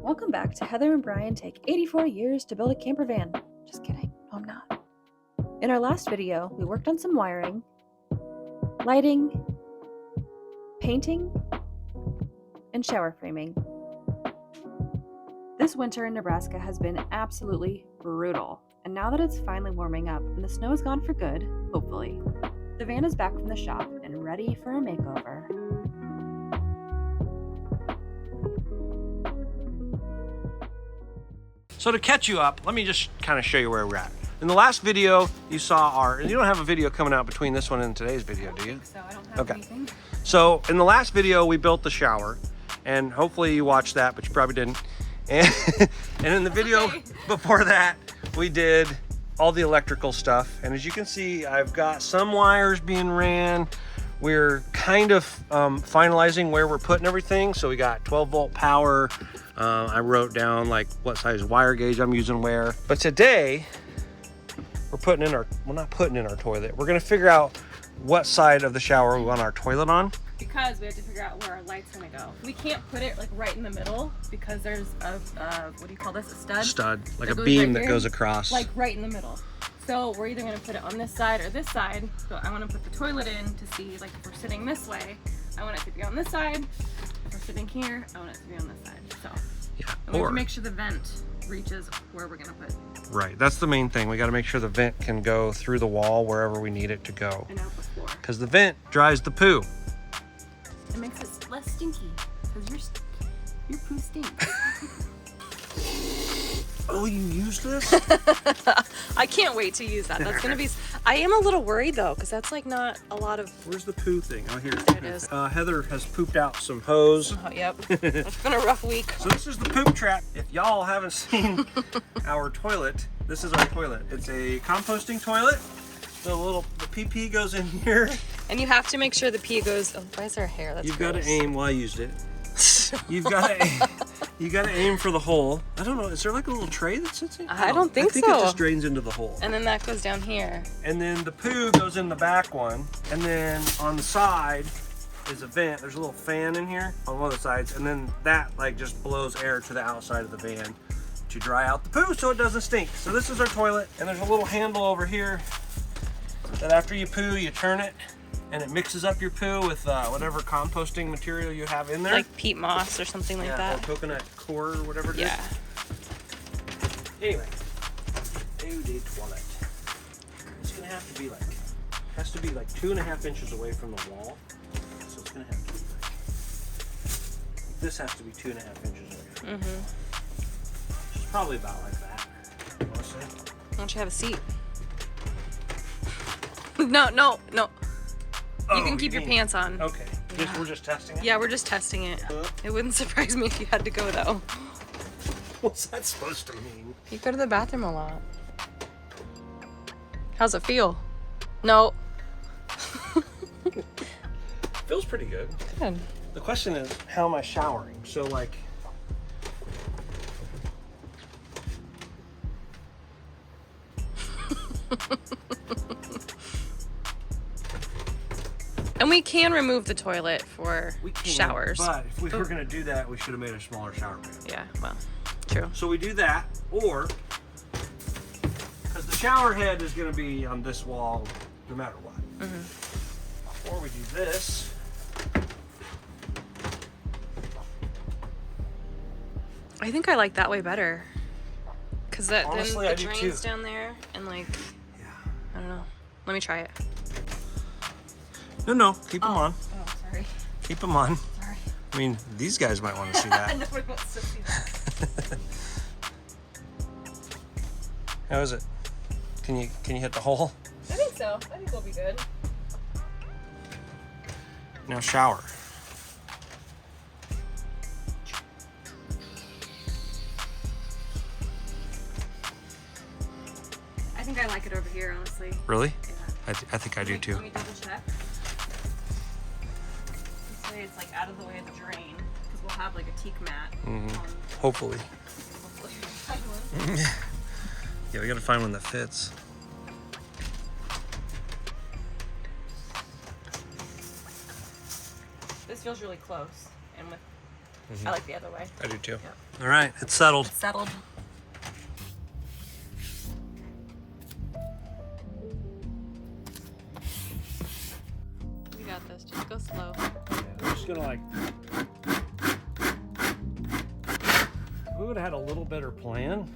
Welcome back to Heather and Brian Take 84 Years to Build a Camper Van. Just kidding. No, I'm not. In our last video, we worked on some wiring, lighting, painting, and shower framing. This winter in Nebraska has been absolutely brutal, and now that it's finally warming up and the snow is gone for good, hopefully, the van is back from the shop and ready for a makeover. So to catch you up, let me just kind of show you where we're at. In the last video, you saw you don't have a video coming out between this one and today's video, do you? So I don't have anything. So in the last video, we built the shower, and hopefully you watched that, but you probably didn't. And in the video before that, we did all the electrical stuff. And as you can see, I've got some wires being ran. We're kind of finalizing where we're putting everything. So we got 12-volt power. I wrote down like what size wire gauge I'm using where. But today, we're putting in our, well, not putting in our toilet. We're gonna figure out what side of the shower we want our toilet on. Because we have to figure out where our light's gonna go. We can't put it like right in the middle because there's a what do you call this, a stud? Stud, like a beam that goes across. Like right in the middle. So we're either gonna put it on this side or this side. So I wanna put the toilet in to see, like if we're sitting this way, I want it to be on this side. If we're sitting here, I want it to be on this side. So yeah, we have to make sure the vent reaches where we're gonna put it. Right, that's the main thing. We gotta make sure the vent can go through the wall wherever we need it to go. And out the floor. Because the vent dries the poo. It makes it less stinky, because your poo stinks. Oh, you used this? I can't wait to use that. That's gonna be. I am a little worried though, because that's like not a lot of. Where's the poo thing? Oh, here. There it is. Heather has pooped out some hose. Oh, yep. It's been a rough week. So this is the poop trap. If y'all haven't seen our toilet, this is our toilet. It's a composting toilet. The PP goes in here. And you have to make sure the pee goes. Oh, why is there hair? That's You've gross. got to aim. Well, I used it. You got to aim for the hole. I don't know. Is there like a little tray that sits in? I don't think so. I think it just drains into the hole. And then that goes down here. And then the poo goes in the back one. And then on the side is a vent. There's a little fan in here on one of the sides. And then that like just blows air to the outside of the van to dry out the poo so it doesn't stink. So this is our toilet. And there's a little handle over here that after you poo, you turn it. And it mixes up your poo with whatever composting material you have in there. Like peat moss or something like that. Or coconut core or whatever it is. Yeah. Anyway, eau de toilette. It's gonna have to be like, has to be like 2.5 inches away from the wall. So it's gonna have to be like, this has to be 2.5 inches away from the wall. It's probably about like that, honestly. Why don't you have a seat? No. You can keep your pants on. Okay. Yeah. We're just testing it? Yeah, we're just testing it. It wouldn't surprise me if you had to go though. What's that supposed to mean? You go to the bathroom a lot. How's it feel? No. Feels pretty good. Good. The question is, how am I showering? So like, And we can remove the toilet for showers. But if we were gonna do that, we should have made a smaller shower pan. Yeah, well, true. So we do that, or, because the shower head is gonna be on this wall no matter what. Or we do this. I think I like that way better. Because then Honestly, it I do drains too. down there and like, Yeah. I don't know. Let me try it. No, keep them on. Oh, sorry. Keep them on. Sorry. I mean, these guys might want to see that. Nobody wants to see that. How is it? Can you hit the hole? I think so. I think we'll be good. Now shower. I think I like it over here, honestly. Really? Yeah. I think I do too. Let me double check. This way it's like out of the way of the drain, because we'll have like a teak mat. Hopefully. Hopefully we find one. Yeah, we gotta find one that fits. This feels really close, and with I like the other way. I do too. Yep. All right, it's settled. Settled. You got this. Just go slow. I'm just gonna like. We would have had a little better plan.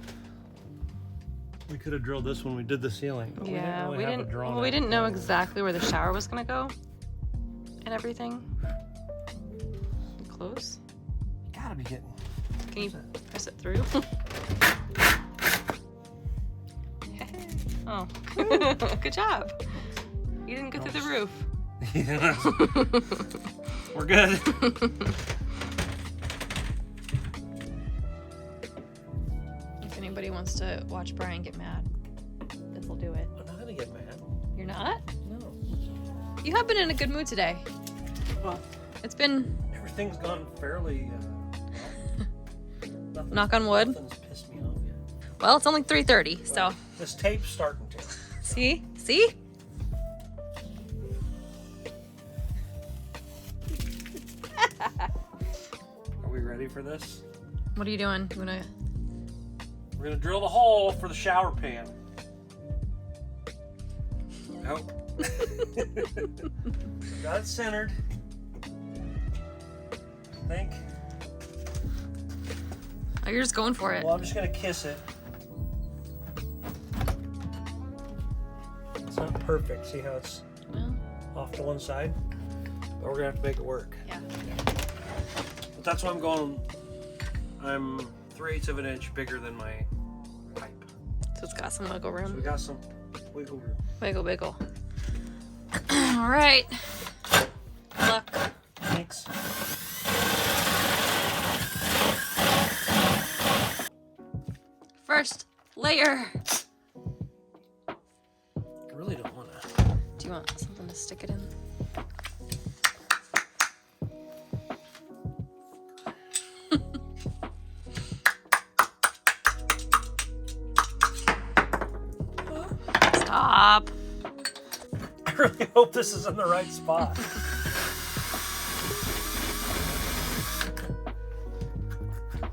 We could have drilled this when we did the ceiling. But Yeah, we didn't really have a drawn well, we out didn't know plan. exactly where the shower was gonna go and everything. Close. You gotta be getting. Can you press it through? Oh, good job. You didn't go through the roof. Yeah. We're good. If anybody wants to watch Brian get mad, this will do it. I'm not gonna get mad. You're not? No. You have been in a good mood today. Well, It's been, everything's gone fairly. Well, knock on wood. Nothing's pissed me off yet. Well, it's only 3:30, so Well, this tape's starting to. see? See? Are we ready for this? What are you doing? You wanna... We're gonna drill the hole for the shower pan. Nope. Got it centered. I think. Oh, you're just going for it. Well, I'm just gonna kiss it. It's not perfect. See how it's Well, off to one side? But we're gonna have to make it work. yeah. But that's why I'm going. I'm 3/8 of an inch bigger than my pipe. So it's got some wiggle So we room. got some wiggle room. Wiggle, wiggle. All right. Good luck. Thanks. First layer. I really don't want to. Do you want something to stick it in? Stop. I really hope this is in the right spot. I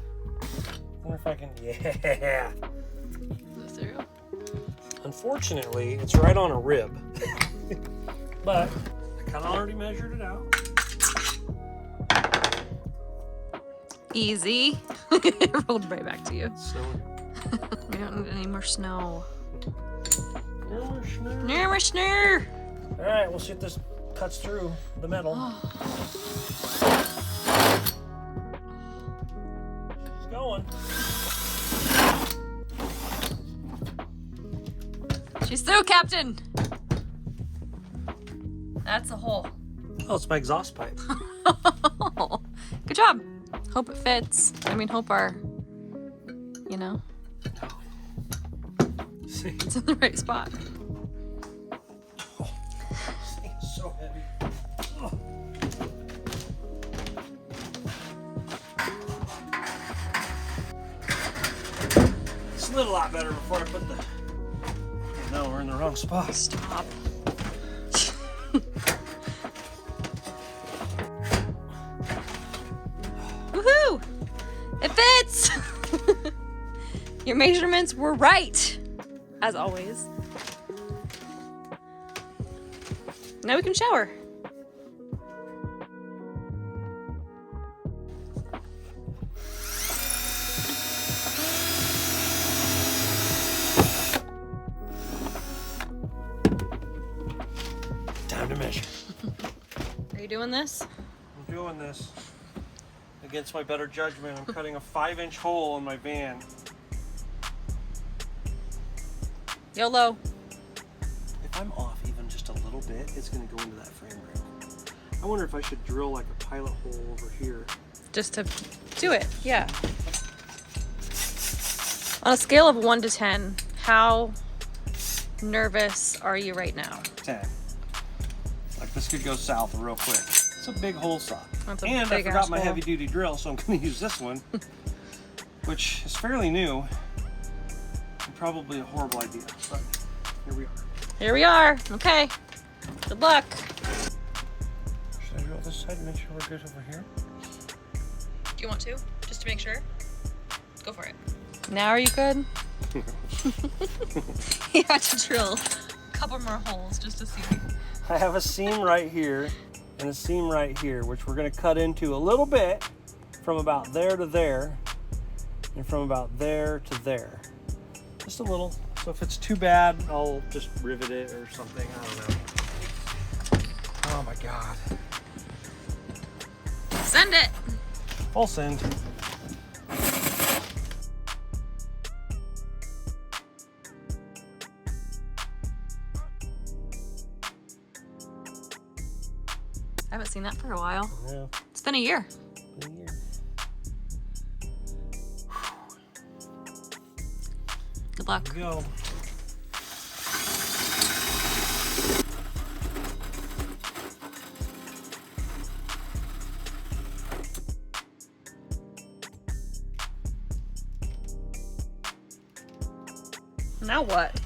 wonder if I can. Yeah. Go through. Unfortunately, it's right on a rib. But I kind of already measured it out. Easy. Rolled right back to you. So, We don't need any more snow. no, No more snow. all right, we'll see if this cuts through the metal. It's going. She's through, Captain. That's a hole. Oh, it's my exhaust pipe. Good job. Hope it fits. I mean, hope our, you know, See, it's in the right spot. this thing is so heavy. Oh. Slid a lot better before I put the. No, we're in the wrong spot. Stop. Woohoo! It fits! Your measurements were right, as always. Now we can shower. Time to measure. Are you doing this? I'm doing this against my better judgment. I'm cutting a 5-inch hole in my van. YOLO. If I'm off even just a little bit, it's going to go into that frame rail. I wonder if I should drill like a pilot hole over here. Just to do it, yeah. On a scale of 1 to 10, how nervous are you right now? 10. Like this could go south real quick. It's a big hole saw. That's a And I big forgot ass my hole. heavy duty drill, so I'm going to use this one, which is fairly new. And probably a horrible idea, but here we are. Here we are. Okay. Good luck. Should I drill this side and make sure we're good over here? Do you want to? Just to make sure? Go for it. Now are you good? You have to drill a couple more holes just to see. I have a seam right here and a seam right here, which we're going to cut into a little bit from about there to there and from about there to there. Just a little. So if it's too bad, I'll just rivet it or something. I don't know. Oh my God. Send it. I'll send. I haven't seen that for a while. Yeah. It's been a year. Good luck. Here we go. Now what?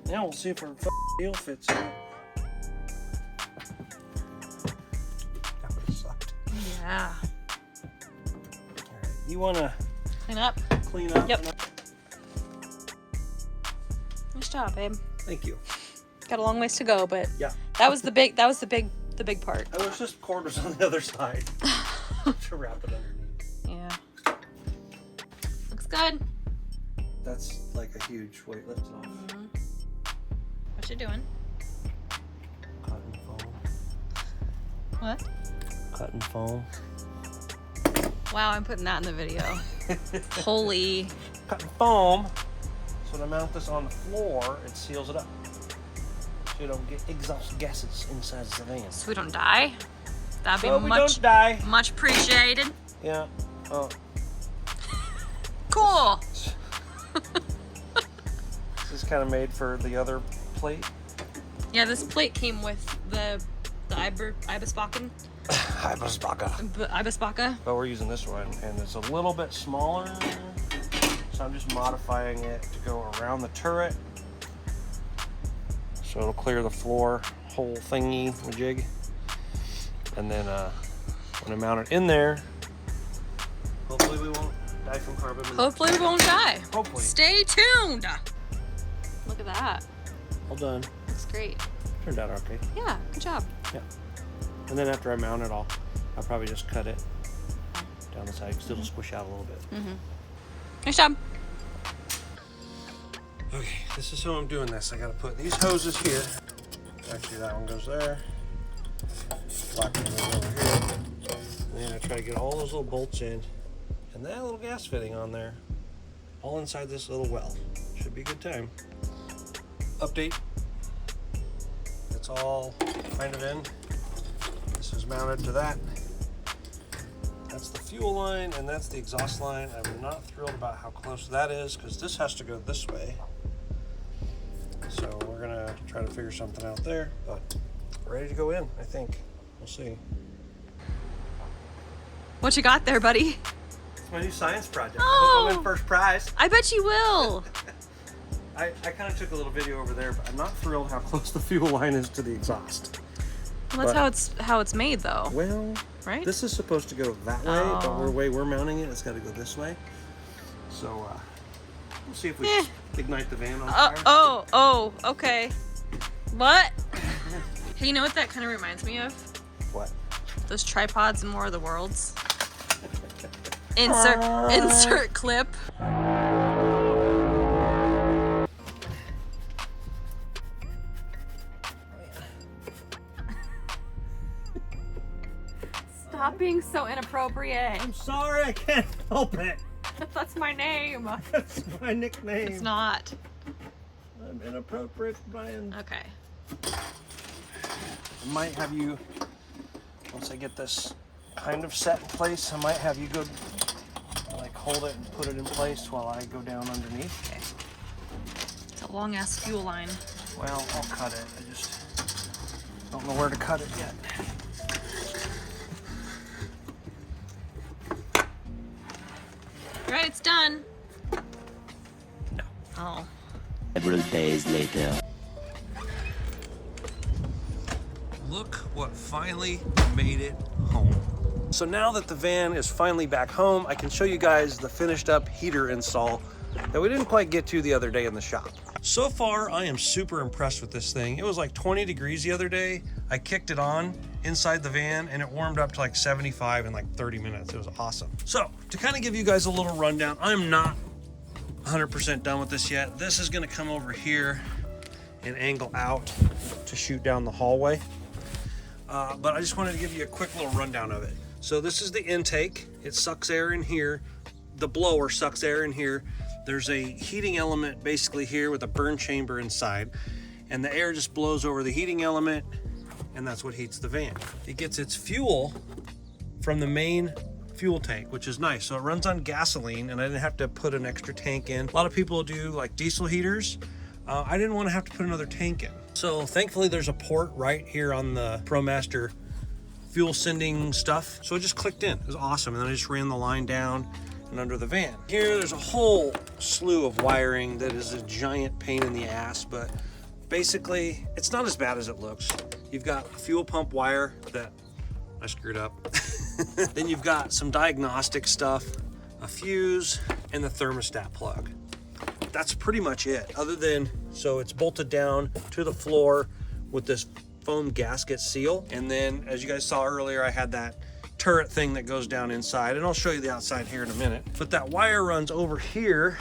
Now we'll see if our deal fits in. That would have sucked. Yeah. All right. You want to Clean up. clean up? Yep. Nice job, babe. Thank you. Got a long ways to go, but Yeah. that was the big part. I wish this cord was on the other side to wrap it underneath. Yeah. Looks good. That's like a huge weight lift off. Mm-hmm. What you doing? Cotton foam. What? Cotton foam. Wow, I'm putting that in the video. Holy. Cotton foam. So when I mount this on the floor, it seals it up. So you don't get exhaust gases inside the van. So we don't die? That'd be So we much, don't die. much appreciated. Yeah. Oh. Cool. This is kind of made for the other plate. Yeah, this plate came with the Ibisbakken. Ibisbaka. But we're using this one, and it's a little bit smaller. So I'm just modifying it to go around the turret. So it'll clear the floor, whole thingy, jig. And then when I mount it in there, hopefully we won't die from carbon monoxide. Hopefully we won't die. Hopefully. Stay tuned. Look at that. All done. Looks great. Turned out okay. Yeah, good job. Yeah. And then after I mount it, I'll probably just cut it down the side because it'll squish out a little bit. Mm-hmm. Nice job. Okay, this is how I'm doing this. I gotta put these hoses here. Actually, that one goes there. Black one goes over here. And then I try to get all those little bolts in. And that little gas fitting on there. All inside this little well. Should be a good time. Update. It's all kind of in. This is mounted to that. That's the fuel line and that's the exhaust line. I'm not thrilled about how close that is because this has to go this way. So we're gonna try to figure something out there, but ready to go in, I think. We'll see. What you got there, buddy? It's my new science project. Oh. I hope I win first prize. I bet you will. I kind of took a little video over there, but I'm not thrilled how close the fuel line is to the exhaust. Well, that's how it's made, though. Well, right? This is supposed to go that way, but the way we're mounting it, it's got to go this way. So we'll see if we just ignite the van on fire. Okay. What? Hey, you know what that kind of reminds me of? What? Those tripods in War of the Worlds. Insert clip. Stop being so inappropriate. I'm sorry, I can't help it. That's my name. That's my nickname. It's not. I'm inappropriate, Brian. Okay. I might have you, once I get this kind of set in place, I might have you go, like, hold it and put it in place while I go down underneath. Okay. It's a long ass fuel line. Well, I'll cut it. I just don't know where to cut it yet. All right, it's done. No. Oh. Several days later. Look what finally made it home. So now that the van is finally back home, I can show you guys the finished up heater install that we didn't quite get to the other day in the shop. So far, I am super impressed with this thing. It was like 20 degrees the other day. I kicked it on inside the van and it warmed up to like 75 in like 30 minutes. It was awesome. So to kind of give you guys a little rundown, I'm not 100% done with this yet. This is gonna come over here and angle out to shoot down the hallway. But I just wanted to give you a quick little rundown of it. So this is the intake. It sucks air in here. The blower sucks air in here. There's a heating element basically here with a burn chamber inside, and the air just blows over the heating element, and that's what heats the van. It gets its fuel from the main fuel tank, which is nice. So it runs on gasoline, and I didn't have to put an extra tank in. A lot of people do like diesel heaters. I didn't want to have to put another tank in. So thankfully there's a port right here on the ProMaster fuel sending stuff. So it just clicked in. It was awesome. And then I just ran the line down and under the van. Here there's a whole slew of wiring that is a giant pain in the ass, but basically it's not as bad as it looks. You've got a fuel pump wire that I screwed up. Then you've got some diagnostic stuff, a fuse, and the thermostat plug. That's pretty much it, other than, so it's bolted down to the floor with this foam gasket seal. And then as you guys saw earlier, I had that turret thing that goes down inside, and I'll show you the outside here in a minute. But that wire runs over here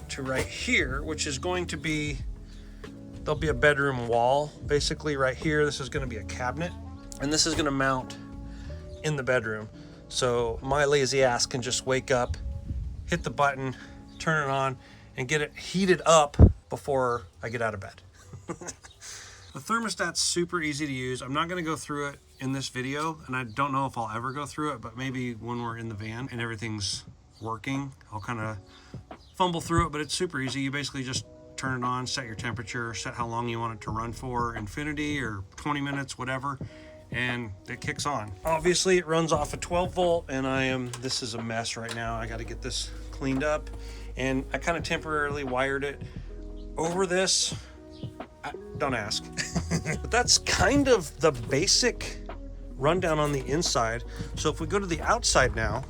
to right here, which is going to be, there'll be a bedroom wall basically right here. This is going to be a cabinet, and this is going to mount in the bedroom. So my lazy ass can just wake up, hit the button, turn it on, and get it heated up before I get out of bed. The thermostat's super easy to use. I'm not going to go through it in this video, and I don't know if I'll ever go through it, but maybe when we're in the van and everything's working, I'll kind of fumble through it, but it's super easy. You basically just turn it on, set your temperature, set how long you want it to run for, infinity or 20 minutes, whatever, and it kicks on. Obviously it runs off a 12 volt, and this is a mess right now. I got to get this cleaned up, and I kind of temporarily wired it over this. Don't ask. But that's kind of the basic rundown on the inside. So if we go to the outside now,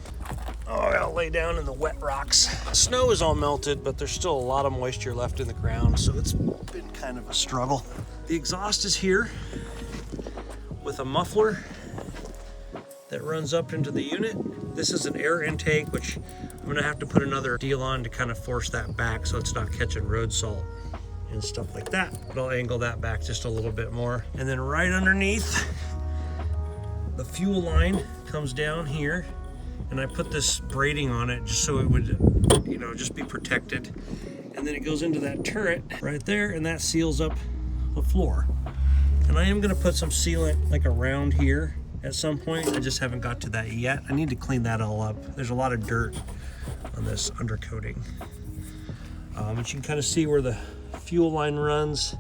I gotta lay down in the wet rocks. Snow is all melted, but there's still a lot of moisture left in the ground, so it's been kind of a struggle. The exhaust is here with a muffler that runs up into the unit. This is an air intake, which I'm gonna have to put another deal on to kind of force that back so it's not catching road salt and stuff like that. But I'll angle that back just a little bit more. And then right underneath, the fuel line comes down here, and I put this braiding on it just so it would, just be protected. And then it goes into that turret right there, and that seals up the floor. And I am gonna put some sealant like around here at some point. I just haven't got to that yet. I need to clean that all up. There's a lot of dirt on this undercoating. But you can kind of see where the fuel line runs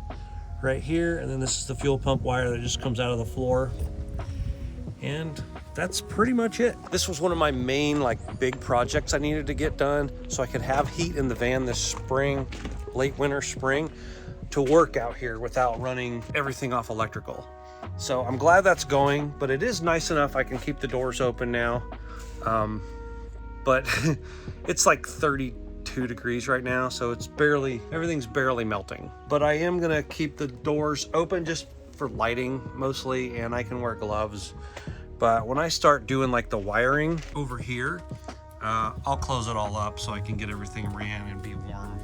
right here, and then this is the fuel pump wire that just comes out of the floor, and that's pretty much it. This was one of my main big projects I needed to get done so I could have heat in the van this spring, late winter, spring, to work out here without running everything off electrical. So I'm glad that's going, but it is nice enough I can keep the doors open now. But it's like 32 degrees right now, so everything's barely melting. But I am gonna keep the doors open just for lighting mostly, and I can wear gloves. But when I start doing the wiring over here, I'll close it all up so I can get everything ran and be warm.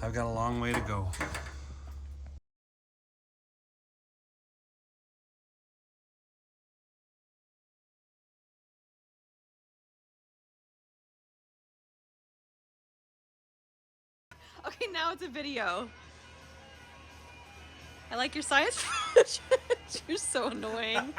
I've got a long way to go. Okay, now it's a video. I like your size. You're so annoying.